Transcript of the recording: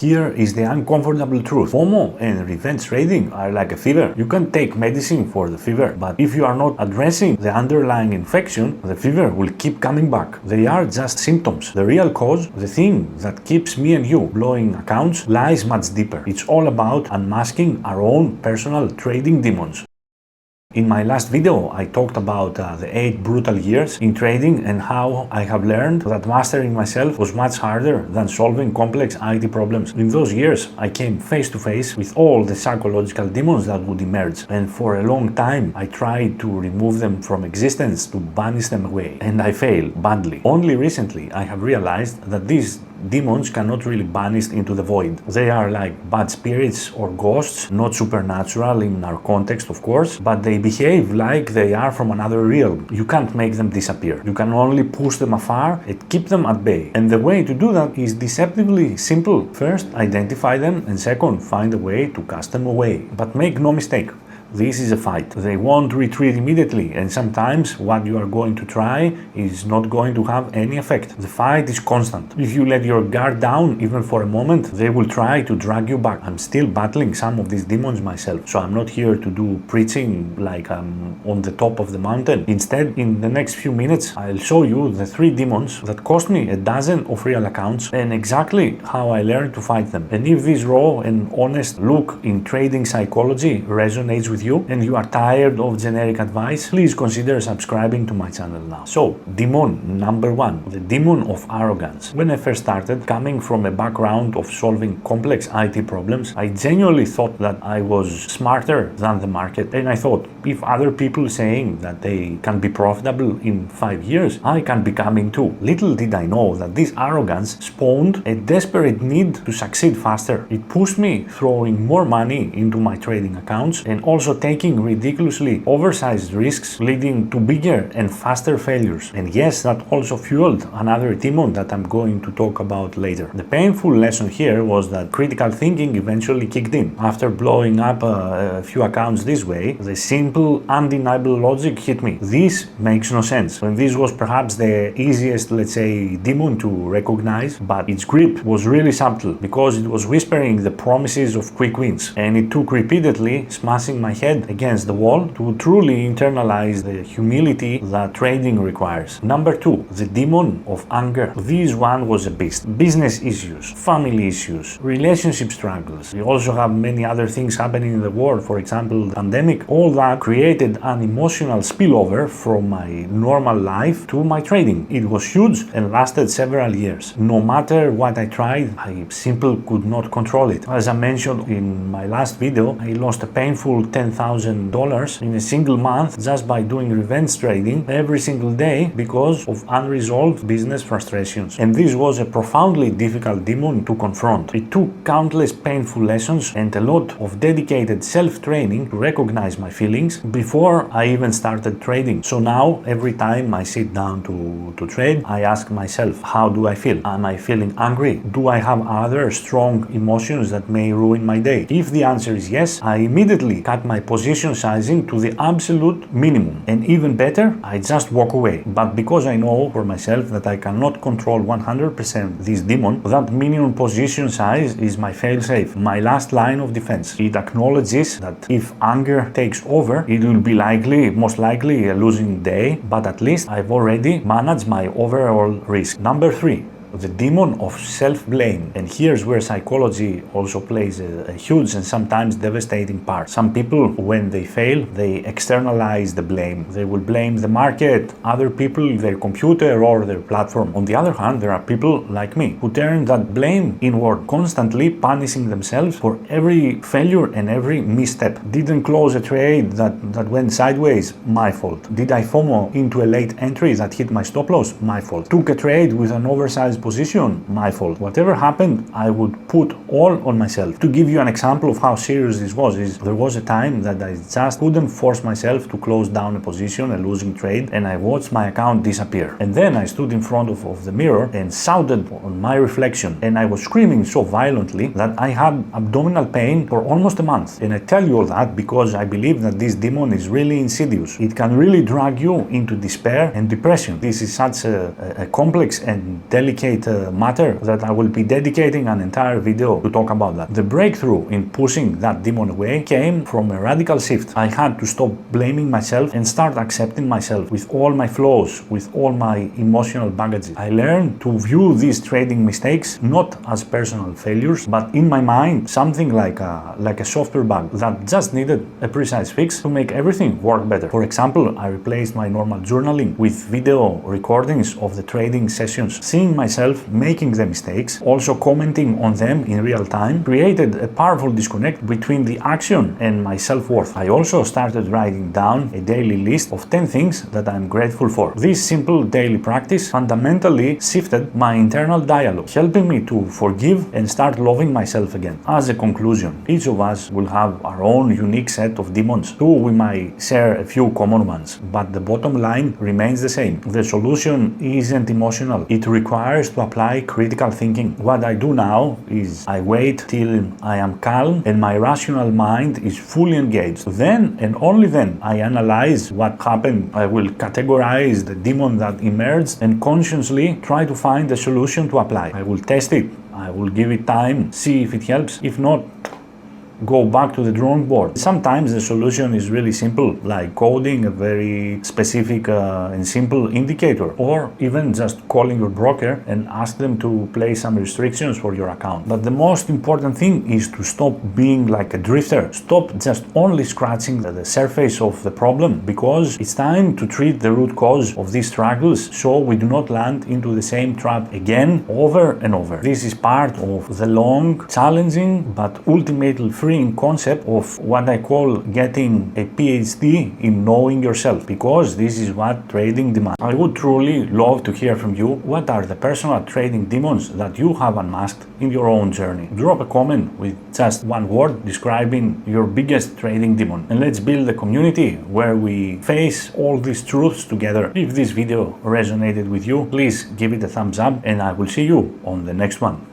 Here is the uncomfortable truth. FOMO and revenge trading are like a fever. You can take medicine for the fever, but if you are not addressing the underlying infection, the fever will keep coming back. They are just symptoms. The real cause, the thing that keeps me and you blowing accounts, lies much deeper. It's all about unmasking our own personal trading demons. In my last video, I talked about the 8 brutal years in trading and how I have learned that mastering myself was much harder than solving complex IT problems. In those years, I came face to face with all the psychological demons that would emerge, and for a long time, I tried to remove them from existence, to banish them away, and I failed badly. Only recently, I have realized that these demons cannot really banish into the void. They are like bad spirits or ghosts, not supernatural in our context, of course, but they behave like they are from another realm. You can't make them disappear. You can only push them afar and keep them at bay. And the way to do that is deceptively simple. First, identify them, and second, find a way to cast them away. But make no mistake, this is a fight. They won't retreat immediately, and sometimes what you are going to try is not going to have any effect. The fight is constant. If you let your guard down even for a moment, they will try to drag you back. I'm still battling some of these demons myself, so I'm not here to do preaching like I'm on the top of the mountain. Instead, in the next few minutes, I'll show you the 3 demons that cost me a dozen of real accounts and exactly how I learned to fight them. And if this raw and honest look in trading psychology resonates with you and you are tired of generic advice, please consider subscribing to my channel now. So, demon number 1, the demon of arrogance. When I first started, coming from a background of solving complex IT problems, I genuinely thought that I was smarter than the market, and I thought, if other people saying that they can be profitable in 5 years, I can be coming too. Little did I know that this arrogance spawned a desperate need to succeed faster. It pushed me throwing more money into my trading accounts and also taking ridiculously oversized risks, leading to bigger and faster failures. And yes, that also fueled another demon that I'm going to talk about later. The painful lesson here was that critical thinking eventually kicked in. After blowing up a few accounts this way, the simple, undeniable logic hit me. This makes no sense. And this was perhaps the easiest, let's say, demon to recognize, but its grip was really subtle because it was whispering the promises of quick wins, and it took repeatedly smashing my head against the wall to truly internalize the humility that trading requires. Number 2, the demon of anger. This one was a beast. Business issues, family issues, relationship struggles. We also have many other things happening in the world, for example, the pandemic. All that created an emotional spillover from my normal life to my trading. It was huge and lasted several years. No matter what I tried, I simply could not control it. As I mentioned in my last video, I lost a painful $10,000 in a single month just by doing revenge trading every single day because of unresolved business frustrations. And this was a profoundly difficult demon to confront. It took countless painful lessons and a lot of dedicated self-training to recognize my feelings before I even started trading. So now, every time I sit down to trade, I ask myself, how do I feel? Am I feeling angry? Do I have other strong emotions that may ruin my day? If the answer is yes, I immediately cut my position sizing to the absolute minimum. And even better, I just walk away. But because I know for myself that I cannot control 100% this demon, that minimum position size is my fail-safe, my last line of defense. It acknowledges that if anger takes over, it will be most likely a losing day, but at least I've already managed my overall risk. Number 3, the demon of self-blame. And here's where psychology also plays a huge and sometimes devastating part. Some people, when they fail, they externalize the blame. They will blame the market, other people, their computer or their platform. On the other hand, there are people like me who turn that blame inward, constantly punishing themselves for every failure and every misstep. Didn't close a trade that went sideways? My fault. Did I FOMO into a late entry that hit my stop loss? My fault. Took a trade with an oversized position? My fault. Whatever happened, I would put all on myself. To give you an example of how serious this was, there was a time that I just couldn't force myself to close down a position, a losing trade, and I watched my account disappear. And then I stood in front of the mirror and shouted on my reflection, and I was screaming so violently that I had abdominal pain for almost a month. And I tell you all that because I believe that this demon is really insidious. It can really drag you into despair and depression. This is such a complex and delicate delicate matter that I will be dedicating an entire video to talk about that. The breakthrough in pushing that demon away came from a radical shift. I had to stop blaming myself and start accepting myself with all my flaws, with all my emotional baggage. I learned to view these trading mistakes not as personal failures, but in my mind something like a software bug that just needed a precise fix to make everything work better. For example, I replaced my normal journaling with video recordings of the trading sessions. Seeing myself making the mistakes, also commenting on them in real time, created a powerful disconnect between the action and my self-worth. I also started writing down a daily list of 10 things that I'm grateful for. This simple daily practice fundamentally shifted my internal dialogue, helping me to forgive and start loving myself again. As a conclusion, each of us will have our own unique set of demons. Too, we might share a few common ones, but the bottom line remains the same. The solution isn't emotional. It requires to apply critical thinking. What I do now is I wait till I am calm and my rational mind is fully engaged. Then and only then I analyze what happened. I will categorize the demon that emerged and consciously try to find a solution to apply. I will test it. I will give it time, see if it helps. If not, go back to the drawing board. Sometimes the solution is really simple, like coding a very specific and simple indicator, or even just calling your broker and ask them to place some restrictions for your account. But the most important thing is to stop being like a drifter. Stop just only scratching the surface of the problem, because it's time to treat the root cause of these struggles so we do not land into the same trap again, over and over. This is part of the long, challenging, but ultimately freeing concept of what I call getting a PhD in knowing yourself, because this is what trading demands. I would truly love to hear from you. What are the personal trading demons that you have unmasked in your own journey? Drop a comment with just one word describing your biggest trading demon, and let's build a community where we face all these truths together. If this video resonated with you, please give it a thumbs up, and I will see you on the next one.